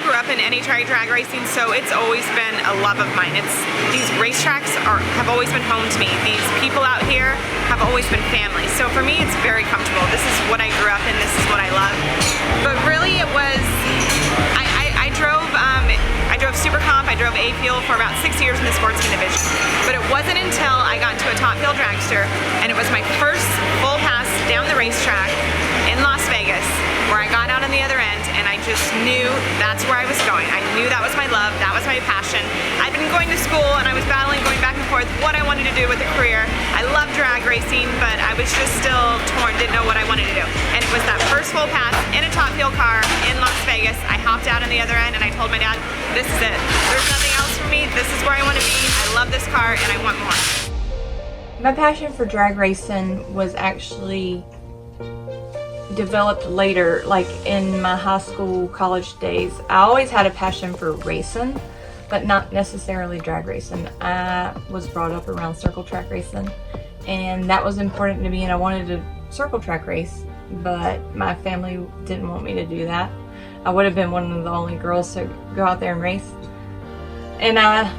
I grew up in NHRA drag racing, so it's always been a love of mine. These racetracks have always been home to me. These people out here have always been family. So for me, it's very comfortable. This is what I grew up in. This is what I love. But really, it was I drove Super Comp. I drove A Fuel for about 6 years in the sportsman division. But it wasn't until I got into a top fuel dragster, and it was my first full pass down the racetrack in Las Vegas, where I got out on the other end, and I just knew that's where I was going. I knew that was my love, that was my passion. I'd been going to school, and I was battling, going back and forth, what I wanted to do with a career. I loved drag racing, but I was just still torn, didn't know what I wanted to do. And it was that first full pass in a top fuel car in Las Vegas. I hopped out on the other end, and I told my dad, this is it. There's nothing else for me. This is where I want to be. I love this car, and I want more. My passion for drag racing was actually developed later, like in my high school, college days. I always had a passion for racing, but not necessarily drag racing. I was brought up around circle track racing, and that was important to me, and I wanted to circle track race, but my family didn't want me to do that. I would have been one of the only girls to go out there and race. And I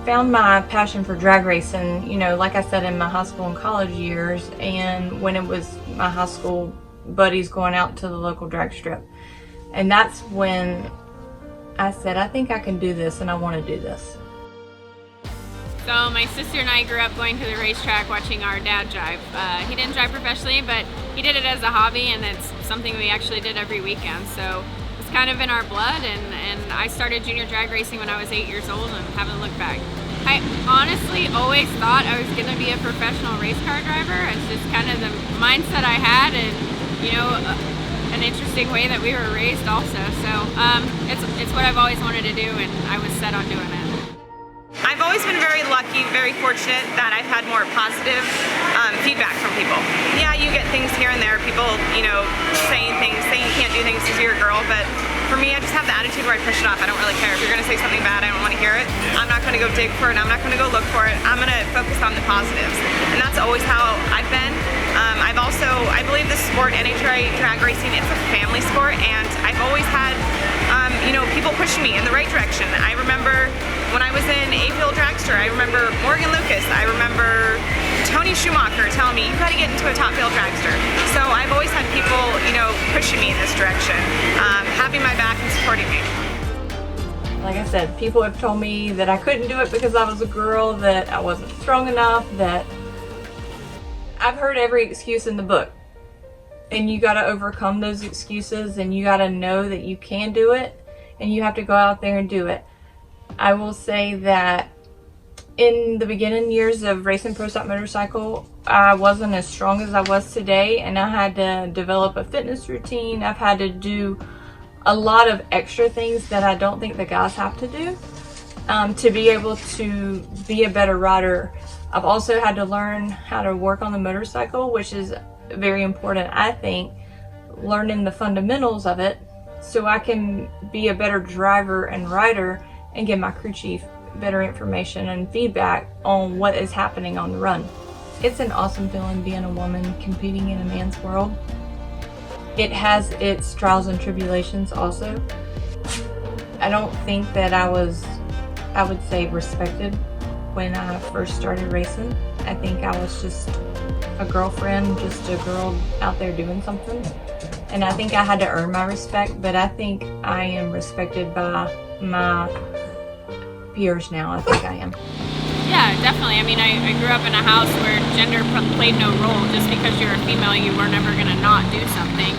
found my passion for drag racing, you know, like I said, in my high school and college years, and when it was my high school buddies going out to the local drag strip. And that's when I said, I think I can do this, and I want to do this. So my sister and I grew up going to the racetrack watching our dad drive. He didn't drive professionally, but he did it as a hobby, and it's something we actually did every weekend. So it's kind of in our blood, and I started junior drag racing when I was 8 years old and haven't looked back. I honestly always thought I was going to be a professional race car driver. It's just kind of the mindset I had, and you know, an interesting way that we were raised also. So it's what I've always wanted to do, and I was set on doing it. I've always been very lucky, very fortunate that I've had more positive feedback from people. Yeah, you get things here and there, people, you know, saying you can't do things because you're a girl, but for me, I just have the attitude where I push it off. I don't really care. If you're going to say something bad, I don't want to hear it. I'm not going to go dig for it. I'm not going to go look for it. I'm going to focus on the positives. And that's always how I've been. I believe the sport, NHRA drag racing, it's a family sport, and I've always had, you know, people pushing me in the right direction. I remember when I was in A Fuel Dragster, I remember Morgan Lucas, I remember Tony Schumacher telling me, you got to get into a top fuel dragster. So I've always had people, you know, pushing me in this direction, having my back and supporting me. Like I said, people have told me that I couldn't do it because I was a girl, that I wasn't strong enough, that I've heard every excuse in the book. And you got to overcome those excuses, and you got to know that you can do it, and you have to go out there and do it. I will say that in the beginning years of racing pro stock motorcycle, I wasn't as strong as I was today, and I had to develop a fitness routine. I've had to do a lot of extra things that I don't think the guys have to do to be able to be a better rider. I've also had to learn how to work on the motorcycle, which is very important, I think, learning the fundamentals of it so I can be a better driver and rider and give my crew chief better information and feedback on what is happening on the run. It's an awesome feeling being a woman competing in a man's world. It has its trials and tribulations also. I don't think that I would say respected when I first started racing. I think I was just a girlfriend, just a girl out there doing something. And I think I had to earn my respect, but I think I am respected by my peers now. I think I am. Yeah, definitely. I mean, I grew up in a house where gender played no role. Just because you're a female, you were never going to not do something.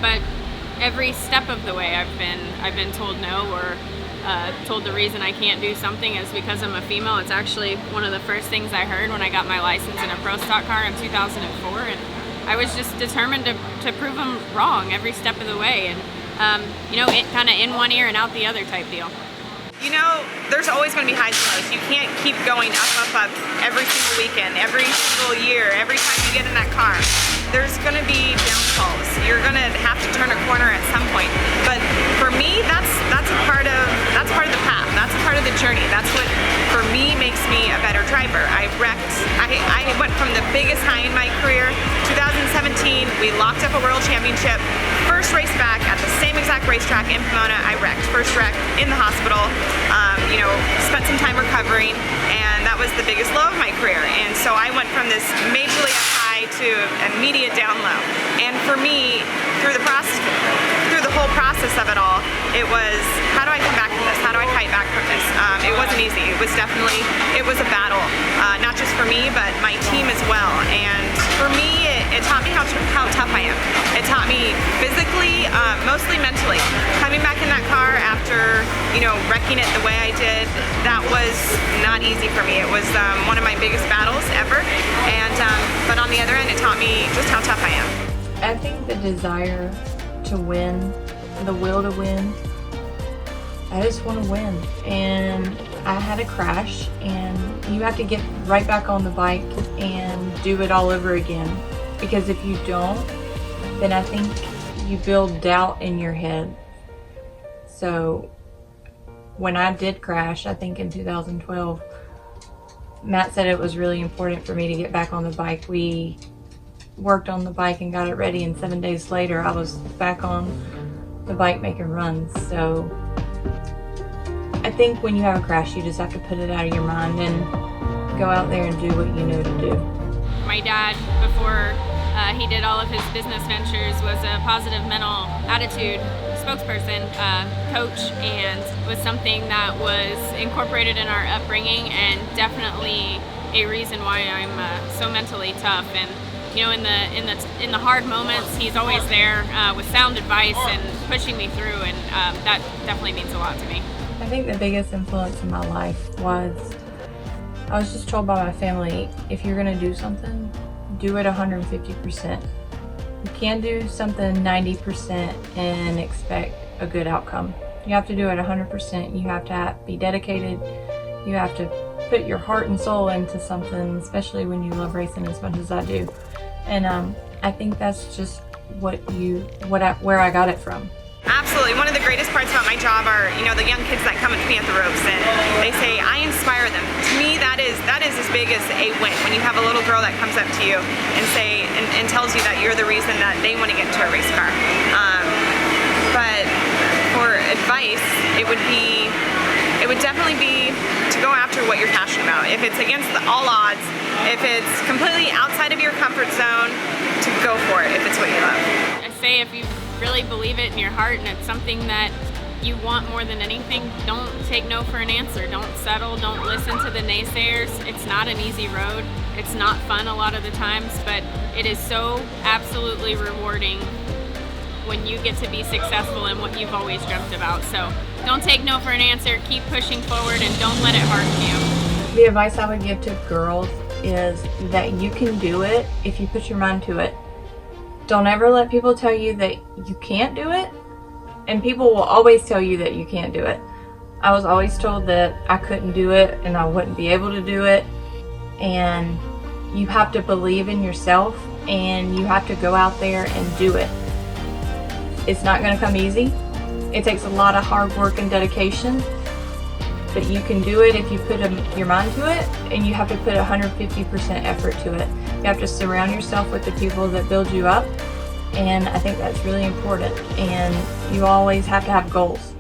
But every step of the way, I've been told no, or told the reason I can't do something is because I'm a female. It's actually one of the first things I heard when I got my license in a pro stock car in 2004, and I was just determined to prove them wrong every step of the way, and you know, it kind of in one ear and out the other type deal. You know, there's always going to be highs and lows. You can't keep going up every single weekend, every single year, every time you get in that car. There's going to be downfalls. You're going to have to turn a corner at some point. But for me, that's a part of the path. That's a part of the journey. That's what, for me, makes me a better driver. I went from the biggest high in my career. 2017, we locked up a world championship. First race back at the same exact racetrack in Pomona, I wrecked. First wreck in the hospital, spent some time recovering, and that was the biggest low of my career. And so I went from this majorly up high to immediate down low. And for me, through the whole process of it all, it was, how do I come back from this? How do I fight back from this? It wasn't easy. It was a battle, not just for me, but my team as well. And for me, it taught me how tough I am. It taught me physically, mostly mentally. Coming back in that car after, wrecking it the way I did, that was not easy for me. It was one of my biggest battles ever. And but on the other end, it taught me just how tough I am. I think the desire to win, the will to win, I just want to win. And I had a crash, and you have to get right back on the bike and do it all over again. Because if you don't, then I think you build doubt in your head. So when I did crash, I think in 2012, Matt said it was really important for me to get back on the bike. We worked on the bike and got it ready, and 7 days later I was back on the bike making runs. So I think when you have a crash, you just have to put it out of your mind and go out there and do what you know to do. My dad, before he did all of his business ventures, was a positive mental attitude spokesperson, coach, and was something that was incorporated in our upbringing, and definitely a reason why I'm so mentally tough. And in the hard moments, he's always there with sound advice and pushing me through, and that definitely means a lot to me. I think the biggest influence in my life was, I was just told by my family, if you're gonna do something, do it 150%. You can't do something 90% and expect a good outcome. You have to do it 100%. You have to be dedicated. You have to put your heart and soul into something, especially when you love racing as much as I do. And I think that's just where I got it from. Absolutely. One of the greatest parts about my job are, the young kids that come up to me at the ropes and they say, I inspire them. To me, that is as big as a win. When you have a little girl that comes up to you and tells you that you're the reason that they want to get into a race car. But for advice, it would definitely be to go after what you're passionate about. If it's against all odds, if it's completely outside of your comfort zone, to go for it if it's what you love. I say, if you really believe it in your heart and it's something that you want more than anything, don't take no for an answer. Don't settle. Don't listen to the naysayers. It's not an easy road. It's not fun a lot of the times, but it is so absolutely rewarding when you get to be successful in what you've always dreamt about. So don't take no for an answer. Keep pushing forward and don't let it harden you. The advice I would give to girls is that you can do it if you put your mind to it. Don't ever let people tell you that you can't do it, and people will always tell you that you can't do it. I was always told that I couldn't do it and I wouldn't be able to do it, and you have to believe in yourself and you have to go out there and do it. It's not going to come easy. It takes a lot of hard work and dedication, but you can do it if you put your mind to it, and you have to put 150% effort to it. You have to surround yourself with the people that build you up, and I think that's really important. And you always have to have goals.